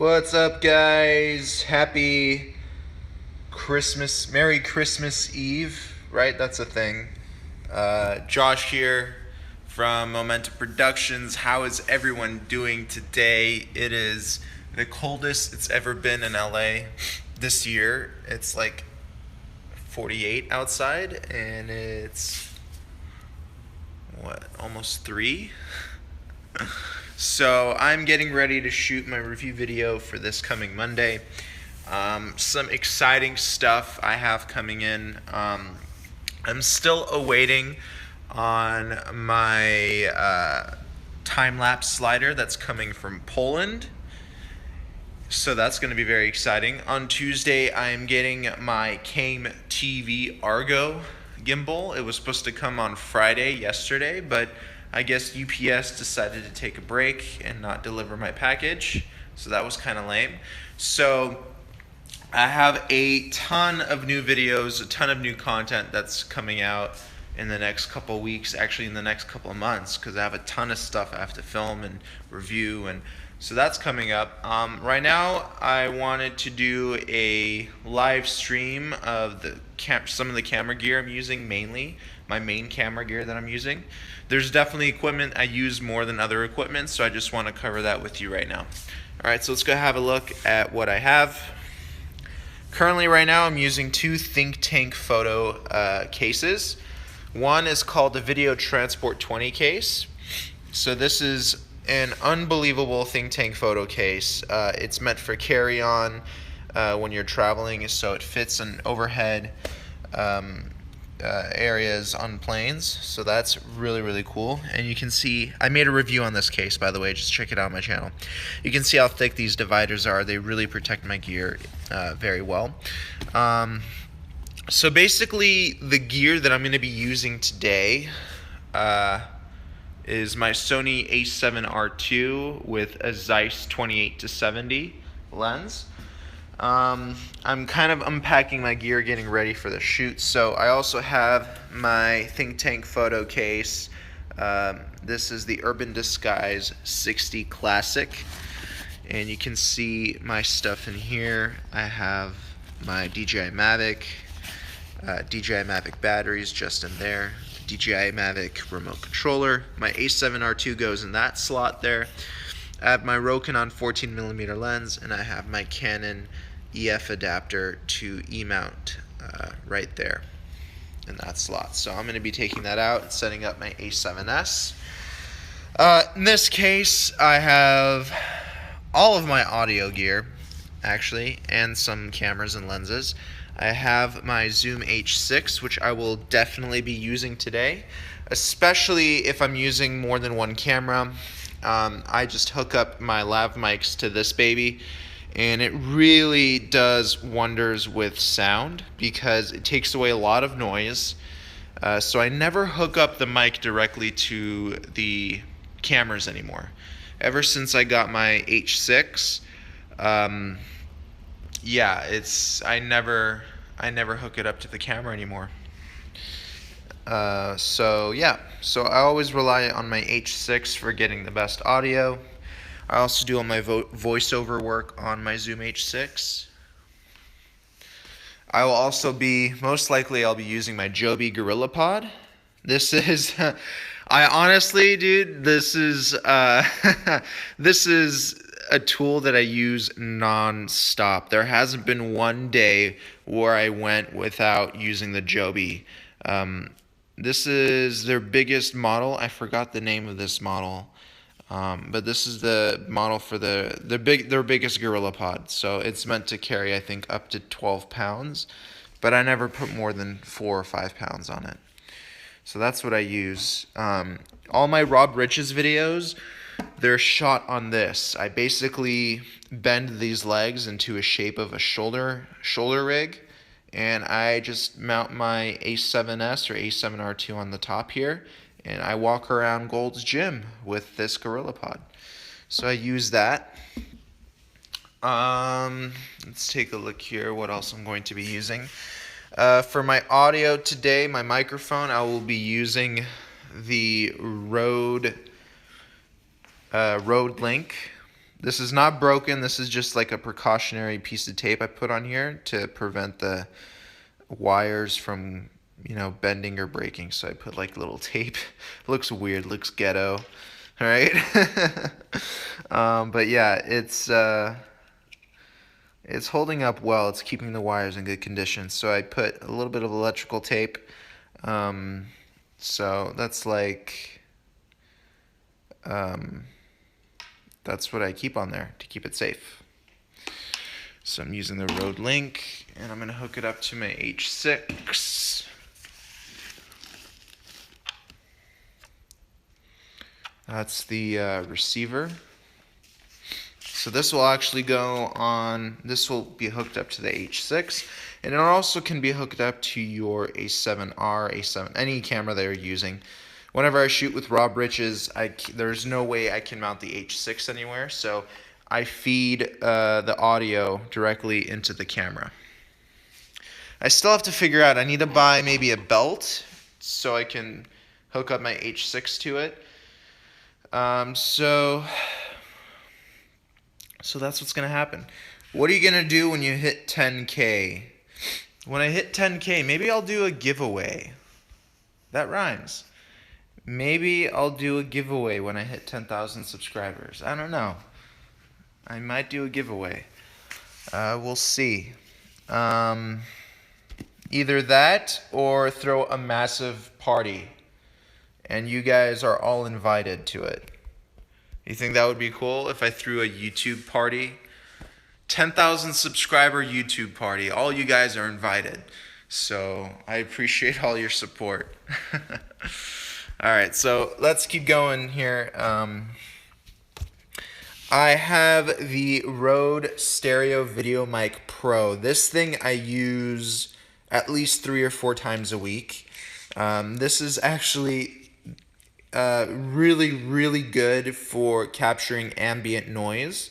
What's up, guys? Happy Christmas, Merry Christmas Eve, right? That's a thing. Josh here from Momentum Productions. How is everyone doing today? It is the coldest it's ever been in LA this year. It's like 48 outside, and it's almost 3. So I'm getting ready to shoot my review video for this coming Monday. Some exciting stuff I have coming in. I'm still awaiting on my time-lapse slider that's coming from Poland. So that's going to be very exciting. On Tuesday, I'm getting my Came TV Argo gimbal. It was supposed to come on Friday, yesterday, but I guess UPS decided to take a break and not deliver my package. So that was kind of lame. So I have a ton of new videos, a ton of new content that's coming out in the next couple of weeks, actually in the next couple of months, because I have a ton of stuff I have to film and review, and so that's coming up. Right now, I wanted to do a live stream of some of the camera gear I'm using, mainly my main camera gear that I'm using. There's definitely equipment I use more than other equipment, so I just want to cover that with you right now. Alright, so let's go have a look at what I have. Currently right now I'm using 2 Think Tank photo cases. One is called the Video Transport 20 case. So this is an unbelievable Think Tank photo case. It's meant for carry-on when you're traveling, so it fits in overhead areas on planes. So that's really, really cool. And you can see, I made a review on this case, by the way, just check it out on my channel. You can see how thick these dividers are. They really protect my gear very well. So basically, the gear that I'm going to be using today is my Sony a7R II with a Zeiss 28-70 lens. I'm kind of unpacking my gear, getting ready for the shoot. So I also have my Think Tank photo case. This is the Urban Disguise 60 Classic. And you can see my stuff in here. I have my DJI Mavic batteries just in there. DJI Mavic remote controller. My a7R II goes in that slot there. I have my Rokinon 14mm lens, and I have my Canon EF adapter to E-mount right there in that slot. So I'm going to be taking that out and setting up my A7S. In this case, I have all of my audio gear, actually, and some cameras and lenses. I have my Zoom H6, which I will definitely be using today, especially if I'm using more than one camera. I just hook up my lav mics to this baby, and it really does wonders with sound because it takes away a lot of noise. So I never hook up the mic directly to the cameras anymore. Ever since I got my H6, yeah, I never hook it up to the camera anymore. So I always rely on my H6 for getting the best audio. I also do all my voiceover work on my Zoom H6. I will also most likely I'll be using my Joby GorillaPod. This is, I honestly, dude, this is this is a tool that I use non-stop. There hasn't been one day where I went without using the Joby. This is their biggest model. I forgot the name of this model, but this is the model for their biggest GorillaPod. So it's meant to carry, I think, up to 12 pounds, but I never put more than 4 or 5 pounds on it. So that's what I use. All my Rob Riches videos, they're shot on this. I basically bend these legs into a shape of a shoulder rig, and I just mount my A7S or A7R II on the top here, and I walk around Gold's Gym with this GorillaPod. So I use that. Let's take a look here, what else I'm going to be using. For my audio today, my microphone, I will be using the Rode Link This is not broken. This is just like a precautionary piece of tape I put on here to prevent the wires from, bending or breaking. So I put like little tape. Looks weird, looks ghetto, right? But yeah, it's holding up well. It's keeping the wires in good condition. So I put a little bit of electrical tape. So that's like, that's what I keep on there to keep it safe. So I'm using the Rode Link, and I'm going to hook it up to my H6. That's the receiver. So this will actually go on, this will be hooked up to the H6, and it also can be hooked up to your A7R, A7, any camera that you're using. Whenever I shoot with Rob Riches, there's no way I can mount the H6 anywhere, so I feed the audio directly into the camera. I still have to figure out, I need to buy maybe a belt so I can hook up my H6 to it. So that's what's going to happen. What are you going to do when you hit 10K? When I hit 10K, maybe I'll do a giveaway. That rhymes. Maybe I'll do a giveaway when I hit 10,000 subscribers. I don't know. I might do a giveaway. We'll see. Either that or throw a massive party. And you guys are all invited to it. You think that would be cool if I threw a YouTube party? 10,000 subscriber YouTube party. All you guys are invited. So I appreciate all your support. Alright, so let's keep going here. I have the Rode Stereo Video Mic Pro. This thing I use at least 3 or 4 times a week. This is actually really good for capturing ambient noise.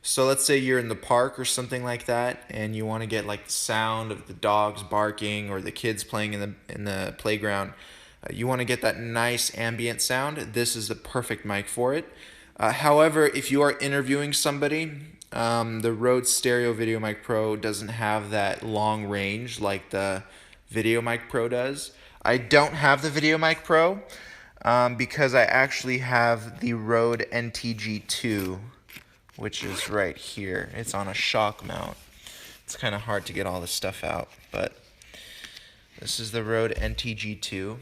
So let's say you're in the park or something like that, and you want to get like the sound of the dogs barking or the kids playing in the playground. You want to get that nice ambient sound. This is the perfect mic for it. However, if you are interviewing somebody, the Rode Stereo Video Mic Pro doesn't have that long range like the Video Mic Pro does. I don't have the Video Mic Pro. Because I actually have the Rode NTG2, which is right here. It's on a shock mount. It's kind of hard to get all this stuff out, but this is the Rode NTG2.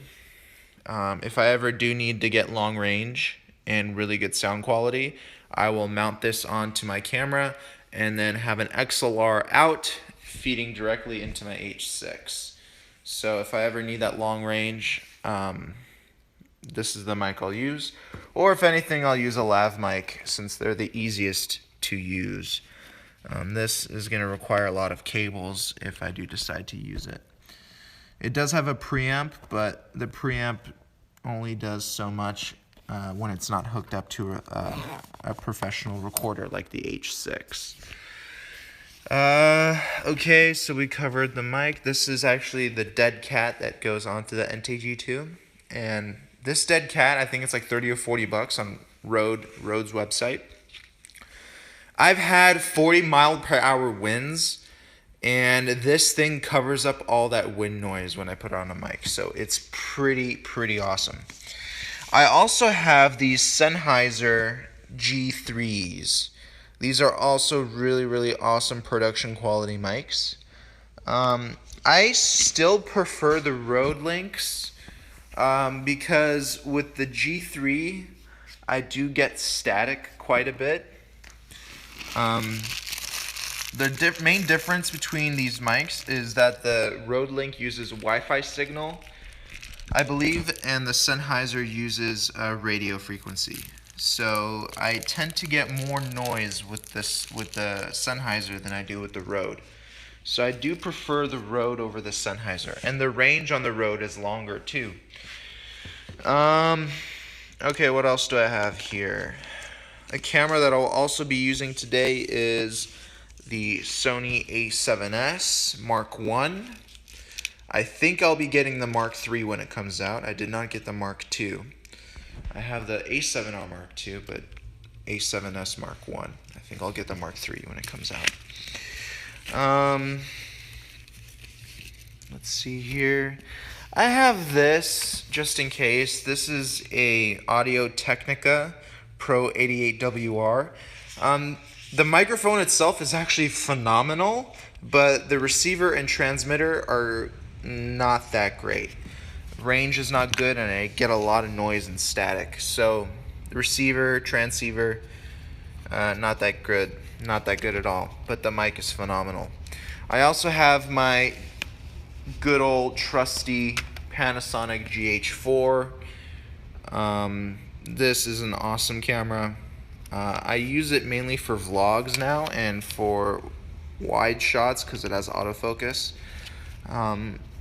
If I ever do need to get long range and really good sound quality, I will mount this onto my camera and then have an XLR out feeding directly into my H6. So if I ever need that long range, this is the mic I'll use. Or if anything, I'll use a lav mic since they're the easiest to use. This is going to require a lot of cables if I do decide to use it. It does have a preamp, but the preamp only does so much when it's not hooked up to a professional recorder like the H6. Okay, so we covered the mic. This is actually the dead cat that goes onto the NTG2. And this dead cat, I think it's like 30 or 40 bucks on Rode's website. I've had 40 mile per hour winds, and this thing covers up all that wind noise when I put it on a mic. So it's pretty awesome. I also have these Sennheiser G3s. These are also really awesome production quality mics. I still prefer the Rode Links. Because with the G3, I do get static quite a bit. The main difference between these mics is that the Rode Link uses Wi-Fi signal, I believe, and the Sennheiser uses radio frequency. So I tend to get more noise with the Sennheiser than I do with the Rode. So I do prefer the Rode over the Sennheiser, and the range on the Rode is longer too. Okay, what else do I have here? A camera that I'll also be using today is the Sony A7S Mark I. I think I'll be getting the Mark III when it comes out. I did not get the Mark II. I have the A7R Mark II, but A7S Mark I. I think I'll get the Mark III when it comes out. Let's see here. I have this just in case. This is a Audio-Technica Pro 88WR. The microphone itself is actually phenomenal, but the receiver and transmitter are not that great. Range is not good, and I get a lot of noise and static. So the receiver, transceiver, not that good at all. But the mic is phenomenal. I also have my good old trusty Panasonic GH4. This is an awesome camera. I use it mainly for vlogs now and for wide shots because it has autofocus.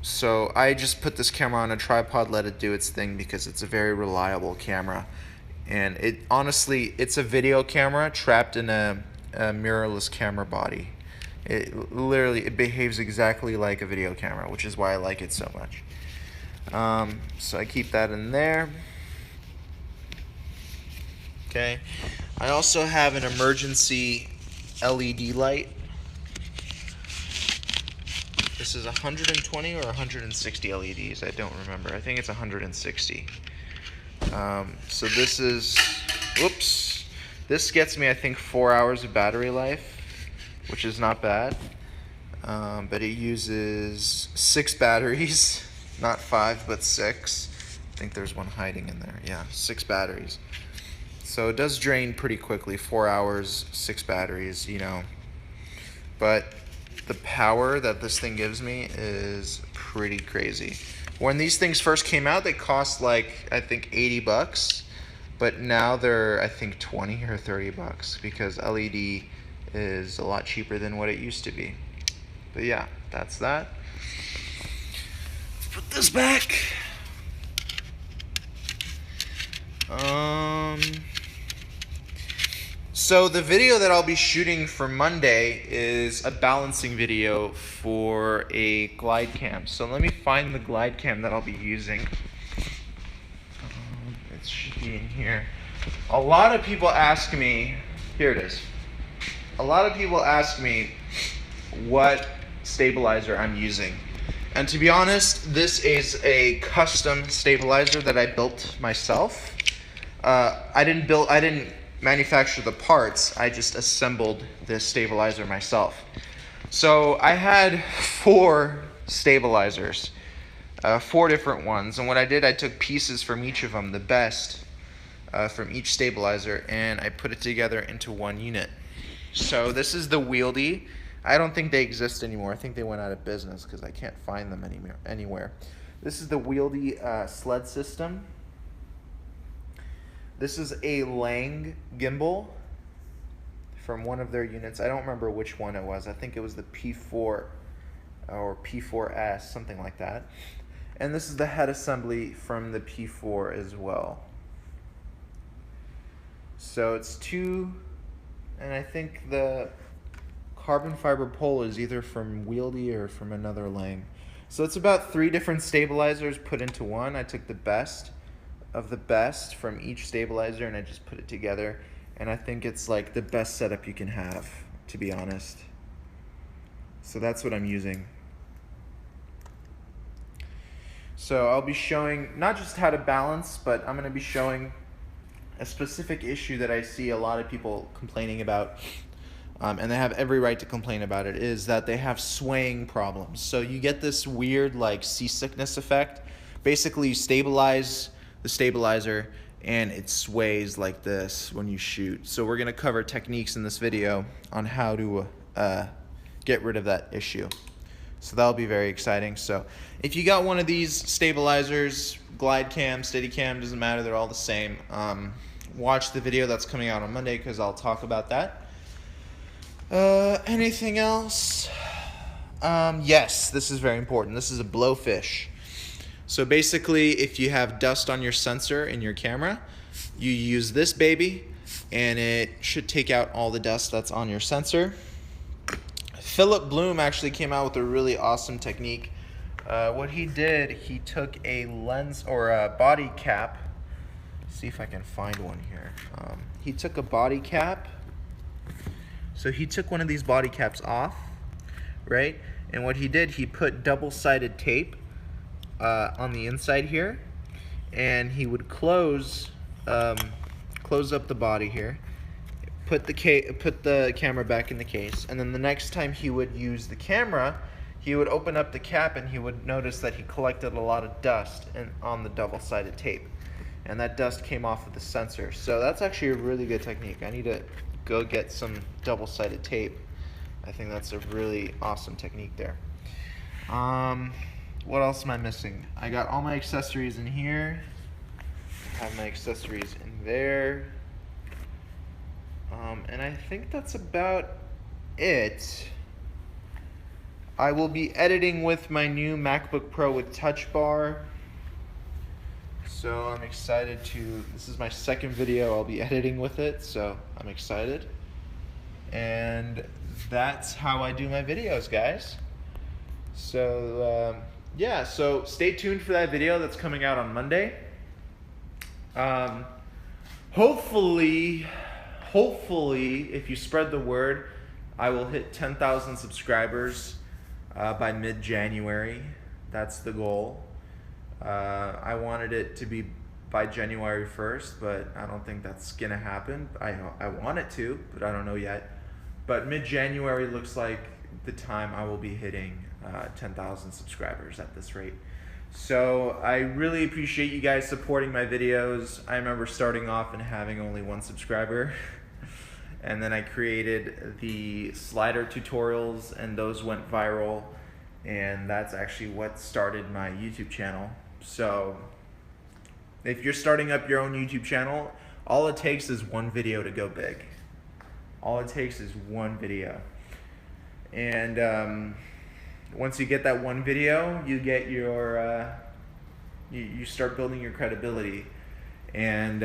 So I just put this camera on a tripod, let it do its thing because it's a very reliable camera. And it honestly, it's a video camera trapped in a mirrorless camera body. It behaves exactly like a video camera, which is why I like it so much. So I keep that in there. Okay. I also have an emergency LED light. This is 120 or 160 LEDs. I don't remember. I think it's 160. So this is, whoops. This gets me, I think, 4 hours of battery life, which is not bad. But it uses 6 batteries, not 5, but 6. I think there's one hiding in there. Yeah, 6 batteries. So it does drain pretty quickly, 4 hours, 6 batteries, you know. But the power that this thing gives me is pretty crazy. When these things first came out, they cost like, I think, 80 bucks. But now they're, I think, 20 or 30 bucks because LED is a lot cheaper than what it used to be. But yeah, that's that. Let's put this back. So the video that I'll be shooting for Monday is a balancing video for a glide cam. So let me find the glide cam that I'll be using. It should be in here. A lot of people ask me, here it is. A lot of people ask me what stabilizer I'm using. And to be honest, this is a custom stabilizer that I built myself. I didn't manufacture the parts, I just assembled this stabilizer myself. So I had 4 stabilizers, 4 different ones, and what I did, I took pieces from each of them, the best from each stabilizer, and I put it together into one unit. So this is the Wieldy. I don't think they exist anymore. I think they went out of business because I can't find them anywhere. This is the Wieldy sled system. This is a Lang gimbal from one of their units. I don't remember which one it was. I think it was the P4 or P4S, something like that. And this is the head assembly from the P4 as well. So it's 2, and I think the carbon fiber pole is either from Wieldy or from another Lang. So it's about 3 different stabilizers put into one. I took the best of the best from each stabilizer and I just put it together, and I think it's like the best setup you can have, to be honest. So that's what I'm using. So I'll be showing not just how to balance, but I'm going to be showing a specific issue that I see a lot of people complaining about, and they have every right to complain about it, is that they have swaying problems. So you get this weird like seasickness effect. Basically you stabilize the stabilizer and it sways like this when you shoot. So we're going to cover techniques in this video on how to get rid of that issue. So that'll be very exciting. So if you got one of these stabilizers, glide cam, steady cam, doesn't matter, they're all the same. Watch the video that's coming out on Monday because I'll talk about that. Anything else? Yes, this is very important. This is a blowfish. So basically, if you have dust on your sensor in your camera, you use this baby, and it should take out all the dust that's on your sensor. Philip Bloom actually came out with a really awesome technique. What he did, he took a lens or a body cap. See if I can find one here. he took a body cap. So he took one of these body caps off, right? And what he did, he put double-sided tape on the inside here, and he would close up the body here, put the camera back in the case, and then the next time he would use the camera, he would open up the cap and he would notice that he collected a lot of dust on the double-sided tape, and that dust came off of the sensor. So that's actually a really good technique. I need to go get some double-sided tape. I think that's a really awesome technique there. What else am I missing? I got all my accessories in here. I have my accessories in there. And I think that's about it. I will be editing with my new MacBook Pro with Touch Bar. So I'm excited to, this is my second video I'll be editing with it, so I'm excited. And that's how I do my videos, guys. So yeah, so stay tuned for that video that's coming out on Monday. Hopefully, if you spread the word, I will hit 10,000 subscribers by mid-January. That's the goal. I wanted it to be by January 1st, but I don't think that's gonna happen. I want it to, but I don't know yet. But mid-January looks like the time I will be hitting 10,000 subscribers at this rate. So I really appreciate you guys supporting my videos. I remember starting off and having only 1 subscriber. And then I created the slider tutorials, and those went viral. And that's actually what started my YouTube channel. So if you're starting up your own YouTube channel, all it takes is 1 video to go big. All it takes is 1 video. And once you get that 1 video, you get your, you start building your credibility. And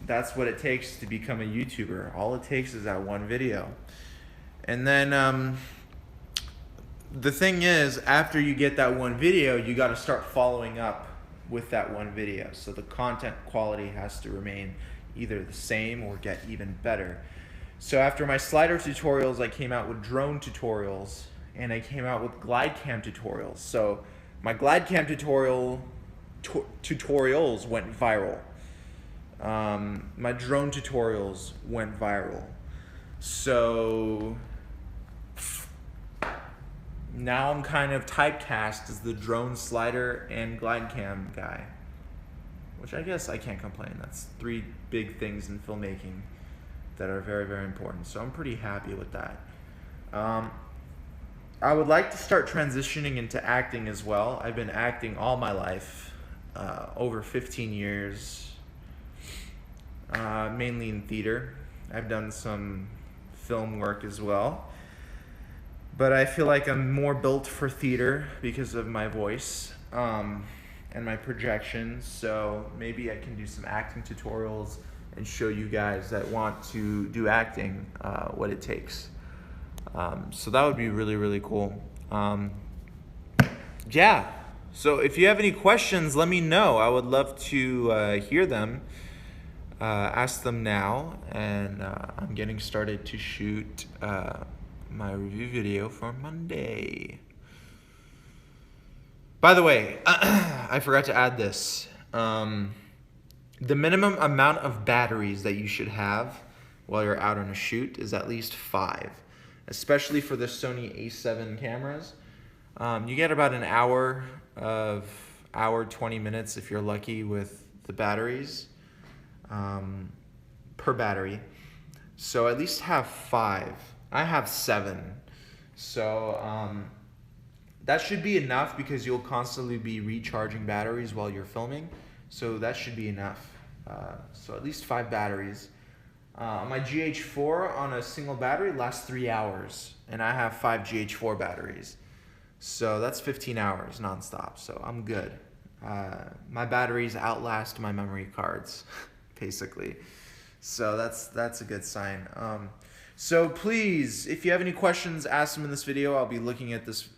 that's what it takes to become a YouTuber. All it takes is that 1 video. And then the thing is, after you get that 1 video, you got to start following up with that 1 video. So the content quality has to remain either the same or get even better. So after my slider tutorials, I came out with drone tutorials, and I came out with glide cam tutorials. So my glide cam tutorials went viral. My drone tutorials went viral. So now I'm kind of typecast as the drone, slider, and glide cam guy, which I guess I can't complain. That's 3 big things in filmmaking that are very, very important. So I'm pretty happy with that. I would like to start transitioning into acting as well. I've been acting all my life, over 15 years, mainly in theater. I've done some film work as well. But I feel like I'm more built for theater because of my voice and my projections. So maybe I can do some acting tutorials and show you guys that want to do acting what it takes. So that would be really, really cool. Yeah, so if you have any questions, let me know. I would love to hear them. Ask them now, and I'm getting started to shoot my review video for Monday. By the way, I forgot to add this. The minimum amount of batteries that you should have while you're out on a shoot is at least 5, especially for the Sony A7 cameras. You get about an hour 20 minutes if you're lucky with the batteries per battery. So at least have 5. I have 7. So that should be enough because you'll constantly be recharging batteries while you're filming. So that should be enough. So at least 5 batteries. My GH4 on a single battery lasts 3 hours, and I have 5 GH4 batteries. So that's 15 hours nonstop, so I'm good. My batteries outlast my memory cards, basically. So that's a good sign. So please, if you have any questions, ask them in this video. I'll be looking at this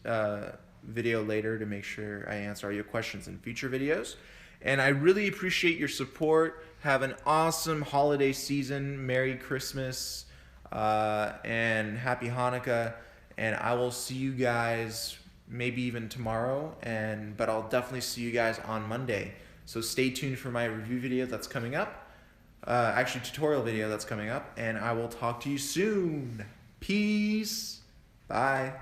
video later to make sure I answer all your questions in future videos. And I really appreciate your support. Have an awesome holiday season. Merry Christmas and Happy Hanukkah. And I will see you guys maybe even tomorrow. But I'll definitely see you guys on Monday. So stay tuned for my review video that's coming up. Actually, tutorial video that's coming up. And I will talk to you soon. Peace. Bye.